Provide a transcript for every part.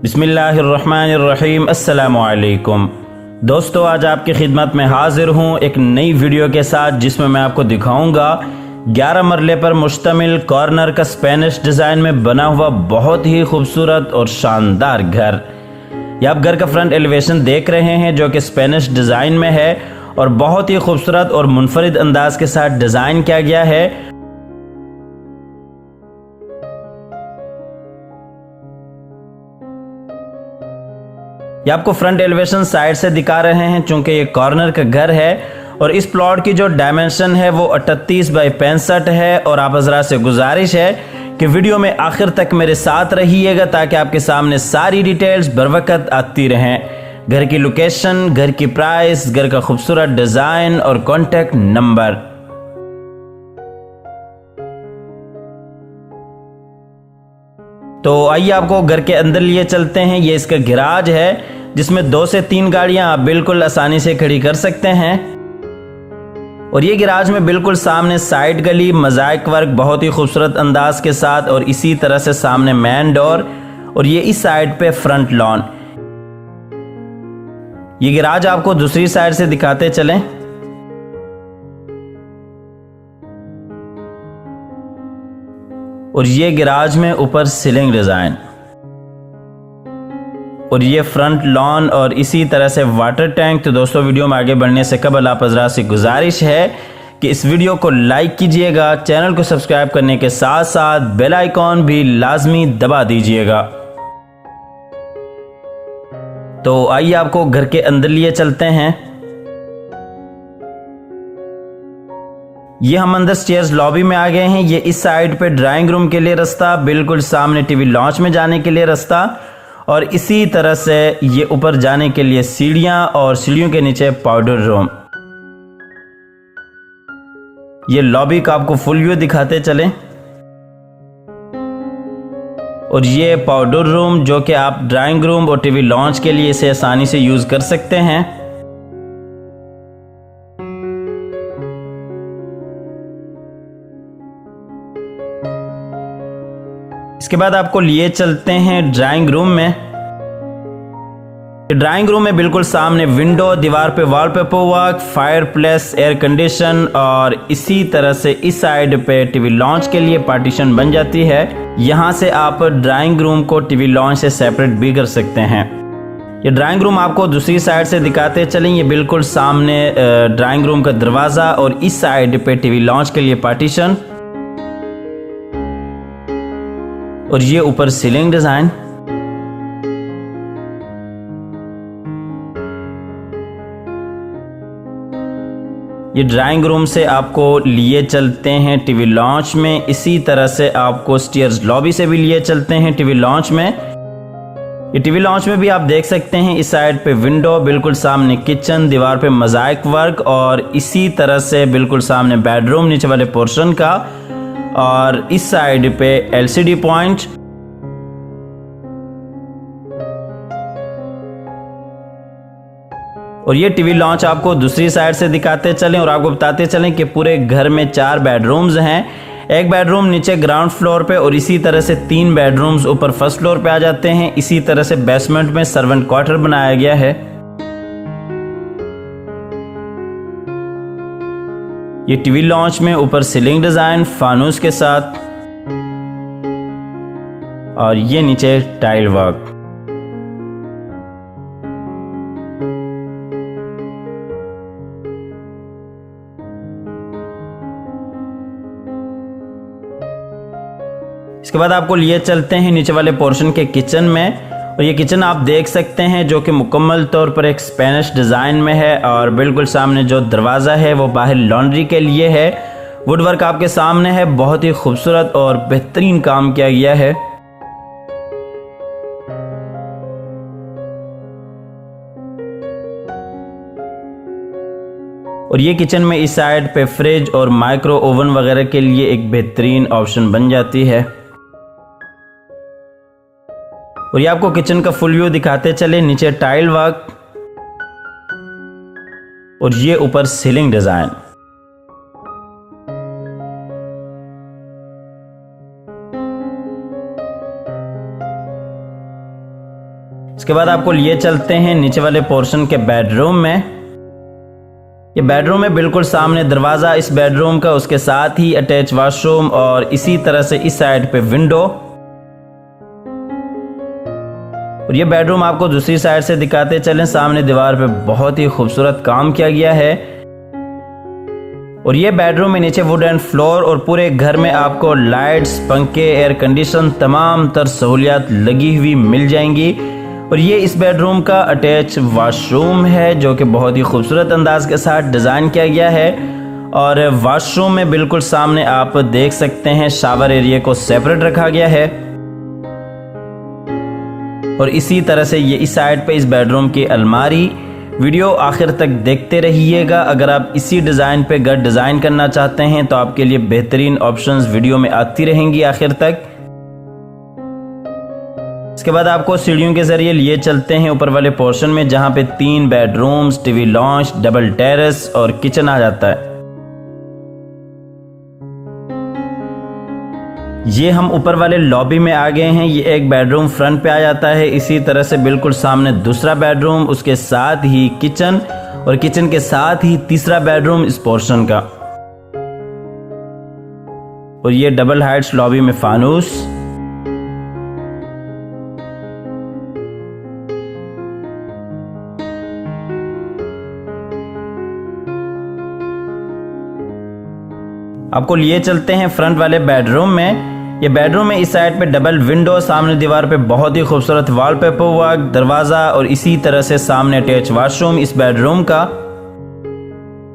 बिस्मिल्लाहिर्रहमानिर्रहीम। अस्सलामुअलैकुम दोस्तों, आज आपकी खिदमत में हाजिर हूँ एक नई वीडियो के साथ जिसमें मैं आपको दिखाऊंगा 11 मरले पर मुश्तमिल कॉर्नर का स्पेनिश डिज़ाइन में बना हुआ बहुत ही खूबसूरत और शानदार घर। ये आप घर का फ्रंट एलिवेशन देख रहे हैं जो कि स्पेनिश डिज़ाइन में है और बहुत ही खूबसूरत और मुनफरिद अंदाज के साथ डिज़ाइन किया गया है। ये आपको फ्रंट एलिवेशन साइड से दिखा रहे हैं चूंकि ये कॉर्नर का घर है और इस प्लॉट की जो डायमेंशन है वो 38 बाई 65 है। और आप हजरात से गुजारिश है कि वीडियो में आखिर तक मेरे साथ रहिएगा ताकि आपके सामने सारी डिटेल्स बरवकत आती रहें। घर की लोकेशन, घर की प्राइस, घर का खूबसूरत डिज़ाइन और कॉन्टेक्ट नंबर। तो आइए आपको घर के अंदर लिए चलते हैं। ये इसका गैराज है जिसमें 2 से 3 गाड़ियां आप बिल्कुल आसानी से खड़ी कर सकते हैं। और ये गैराज में बिल्कुल सामने साइड गली, मोज़ाइक वर्क बहुत ही खूबसूरत अंदाज के साथ, और इसी तरह से सामने मेन डोर, और ये इस साइड पे फ्रंट लॉन। ये गैराज आपको दूसरी साइड से दिखाते चलें। और ये गैराज में ऊपर सीलिंग डिज़ाइन, और ये फ्रंट लॉन और इसी तरह से वाटर टैंक। तो दोस्तों, वीडियो में आगे बढ़ने से कबल आप हज़रात से गुजारिश है कि इस वीडियो को लाइक कीजिएगा, चैनल को सब्सक्राइब करने के साथ साथ बेल आइकॉन भी लाजमी दबा दीजिएगा। तो आइए आपको घर के अंदर लिए चलते हैं। ये हम अंदर स्टेयर्स लॉबी में आ गए हैं। ये इस साइड पे ड्राइंग रूम के लिए रास्ता, बिल्कुल सामने टीवी लॉन्च में जाने के लिए रास्ता, और इसी तरह से ये ऊपर जाने के लिए सीढ़ियां, और सीढ़ियों के नीचे पाउडर रूम। ये लॉबी का आपको फुल व्यू दिखाते चलें। और ये पाउडर रूम जो कि आप ड्राइंग रूम और टीवी लॉन्च के लिए इसे आसानी से यूज कर सकते हैं। इसके बाद आपको लिए चलते हैं ड्राइंग रूम में। ड्राइंग रूम में बिल्कुल सामने विंडो, दीवार पे wallpaper work, fire place, air condition, और इसी तरह से इस साइड पे टीवी लॉन्च के लिए पार्टीशन बन जाती है। यहां से आप ड्राइंग रूम को टीवी लॉन्च से सेपरेट भी कर सकते हैं। ये ड्राइंग रूम आपको दूसरी साइड से दिखाते चलें। ये बिल्कुल सामने ड्राइंग रूम का दरवाजा, और इस साइड पे टीवी लॉन्च के लिए पार्टीशन, और ये ऊपर सीलिंग डिजाइन। ये ड्राइंग रूम से आपको लिए चलते हैं टीवी लॉन्च में। इसी तरह से आपको स्टेयर्स लॉबी से भी लिए चलते हैं टीवी लॉन्च में। ये टीवी लॉन्च में भी आप देख सकते हैं इस साइड पे विंडो, बिल्कुल सामने किचन, दीवार पे मोज़ाइक वर्क, और इसी तरह से बिल्कुल सामने बेडरूम नीचे वाले पोर्शन का, और इस साइड पे एलसीडी पॉइंट। और ये टीवी लॉन्च आपको दूसरी साइड से दिखाते चलें और आपको बताते चलें कि पूरे घर में 4 बेडरूम्स हैं। एक बेडरूम नीचे ग्राउंड फ्लोर पे, और इसी तरह से 3 बेडरूम्स ऊपर फर्स्ट फ्लोर पे आ जाते हैं। इसी तरह से बेसमेंट में सर्वेंट क्वार्टर बनाया गया है। ये टीवी लॉन्च में ऊपर सीलिंग डिजाइन फानूस के साथ, और ये नीचे टाइल वर्क। इसके बाद आपको लिए चलते हैं नीचे वाले पोर्शन के किचन में। और ये किचन आप देख सकते हैं जो कि मुकम्मल तौर पर एक स्पेनिश डिज़ाइन में है, और बिल्कुल सामने जो दरवाज़ा है वो बाहर लॉन्ड्री के लिए है। वुड वर्क आपके सामने है, बहुत ही खूबसूरत और बेहतरीन काम किया गया है। और ये किचन में इस साइड पे फ्रिज और माइक्रो ओवन वगैरह के लिए एक बेहतरीन ऑप्शन बन जाती है। और ये आपको किचन का फुल व्यू दिखाते चले। नीचे टाइल वर्क, और ये ऊपर सीलिंग डिजाइन। इसके बाद आपको लिए चलते हैं नीचे वाले पोर्शन के बेडरूम में। ये बेडरूम है, बिल्कुल सामने दरवाज़ा इस बेडरूम का, उसके साथ ही अटैच वॉशरूम और इसी तरह से इस साइड पे विंडो। और ये बेडरूम आपको दूसरी साइड से दिखाते चलें। सामने दीवार पे बहुत ही खूबसूरत काम किया गया है। और ये बेडरूम में नीचे वुडन फ्लोर और पूरे घर में आपको लाइट्स, पंखे, एयर कंडीशन तमाम तर सहूलियात लगी हुई मिल जाएंगी। और ये इस बेडरूम का अटैच वॉशरूम है जो कि बहुत ही खूबसूरत अंदाज के साथ डिज़ाइन किया गया है। और वॉशरूम में बिल्कुल सामने आप देख सकते हैं शावर एरिया को सेपरेट रखा गया है। और इसी तरह से ये इस साइड पे इस बेडरूम की अलमारी। वीडियो आखिर तक देखते रहिएगा। अगर आप इसी डिज़ाइन पे घर डिज़ाइन करना चाहते हैं तो आपके लिए बेहतरीन ऑप्शंस वीडियो में आती रहेंगी आखिर तक। इसके बाद आपको सीढ़ियों के जरिए लिए चलते हैं ऊपर वाले पोर्शन में, जहां पे 3 bedrooms, TV launch, double terrace और किचन आ जाता है। ये हम ऊपर वाले लॉबी में आ गए हैं। ये एक बेडरूम फ्रंट पे आ जाता है। इसी तरह से बिल्कुल सामने दूसरा बेडरूम, उसके साथ ही किचन और किचन के साथ ही तीसरा बेडरूम इस पोर्शन का। और ये डबल हाइट्स लॉबी में फानूस। आपको लिए चलते हैं फ्रंट वाले बेडरूम में। ये बेडरूम में इस साइड पे डबल विंडो, सामने दीवार पे बहुत ही खूबसूरत वॉलपेपर वर्क, दरवाज़ा और इसी तरह से सामने अटैच वॉशरूम इस बेडरूम का।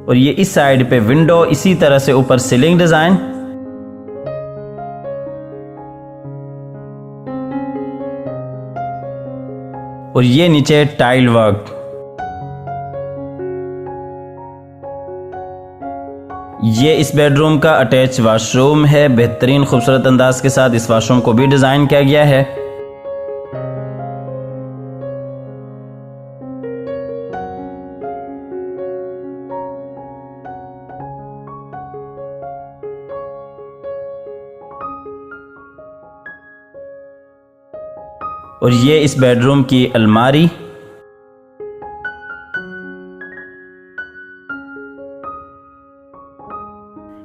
और ये इस साइड पे विंडो, इसी तरह से ऊपर सीलिंग डिज़ाइन। और ये नीचे टाइल वर्क। ये इस बेडरूम का अटैच वॉशरूम है। बेहतरीन खूबसूरत अंदाज के साथ इस वॉशरूम को भी डिज़ाइन किया गया है। और ये इस बेडरूम की अलमारी।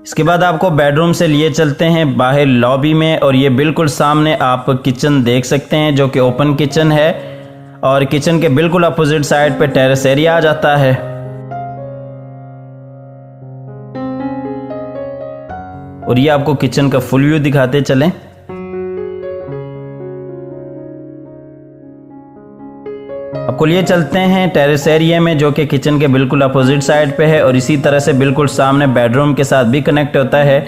इसके बाद आपको बेडरूम से लिए चलते हैं बाहर लॉबी में। और ये बिल्कुल सामने आप किचन देख सकते हैं जो कि ओपन किचन है। और किचन के बिल्कुल अपोजिट साइड पे टेरेस एरिया आ जाता है। और ये आपको किचन का फुल व्यू दिखाते चलें। आपको लिए चलते हैं टेरेस एरिया में जो कि किचन के बिल्कुल अपोजिट साइड पे है। और इसी तरह से बिल्कुल सामने बेडरूम के साथ भी कनेक्ट होता है।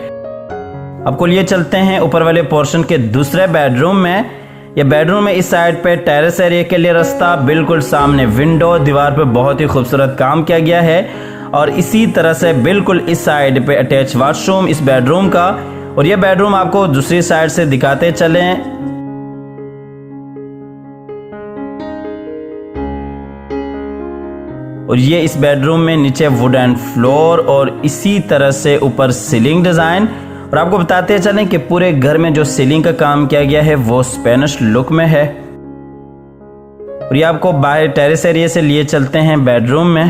आपको लिए चलते हैं ऊपर वाले पोर्शन के दूसरे बेडरूम में। ये बेडरूम में इस साइड पे टेरेस एरिया के लिए रास्ता, बिल्कुल सामने विंडो, दीवार पे बहुत ही खूबसूरत काम किया गया है। और इसी तरह से बिल्कुल इस साइड पे अटैच वॉशरूम इस बेडरूम का। और ये बेडरूम आपको दूसरी साइड से दिखाते चलें। और ये इस बेडरूम में नीचे वुडन फ्लोर और इसी तरह से ऊपर सीलिंग डिज़ाइन। और आपको बताते चलें कि पूरे घर में जो सीलिंग का काम किया गया है वो स्पेनिश लुक में है। और ये आपको बाहर टेरेस एरिया से लिए चलते हैं बेडरूम में।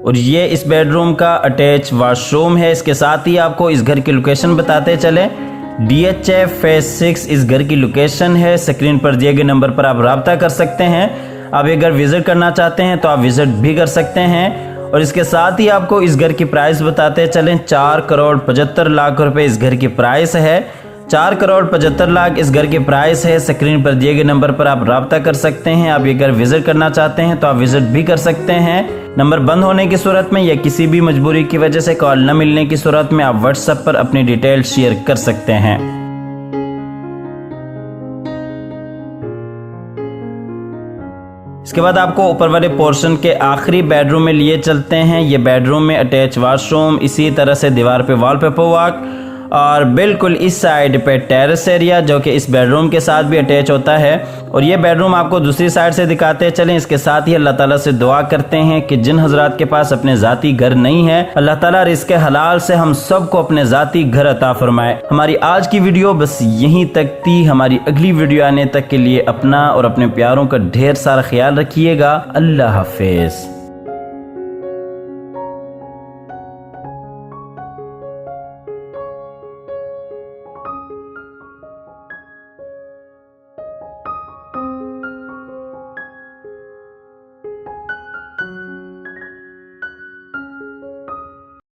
और ये इस बेडरूम का अटैच वॉशरूम है। इसके साथ ही आपको इस घर की लोकेशन बताते चले। DHA फेज 6 इस घर की लोकेशन है। स्क्रीन पर दिए गए नंबर पर आप राब्ता कर सकते हैं। आप ये घर विजिट करना चाहते हैं तो आप विजिट भी कर सकते हैं। और इसके साथ ही आपको इस घर की प्राइस बताते चलें। 4,75,00,000 रुपए इस घर की प्राइस है। 4,75,00,000 इस घर की प्राइस है। स्क्रीन पर दिए गए नंबर पर आप राब्ता कर सकते हैं। आप ये घर विजिट करना चाहते हैं तो आप विजिट भी कर सकते हैं। नंबर बंद होने की सूरत में या किसी भी मजबूरी की वजह से कॉल न मिलने की सूरत में आप व्हाट्सएप पर अपनी डिटेल शेयर कर सकते हैं। इसके बाद आपको ऊपर वाले पोर्शन के आखिरी बेडरूम में लिए चलते हैं। ये बेडरूम में अटैच वॉशरूम, इसी तरह से दीवार पे वॉलपेपर वर्क और बिल्कुल इस साइड पे टेरेस एरिया जो कि इस बेडरूम के साथ भी अटैच होता है। और ये बेडरूम आपको दूसरी साइड से दिखाते चलें। इसके साथ ही अल्लाह ताला से दुआ करते हैं कि जिन हजरात के पास अपने जाती घर नहीं है, अल्लाह ताला रिज़्क़ हलाल से हम सबको अपने जाती घर अता फरमाए। हमारी आज की वीडियो बस यहीं तक थी। हमारी अगली वीडियो आने तक के लिए अपना और अपने प्यारों का ढेर सारा ख्याल रखिएगा। अल्लाह हाफिज।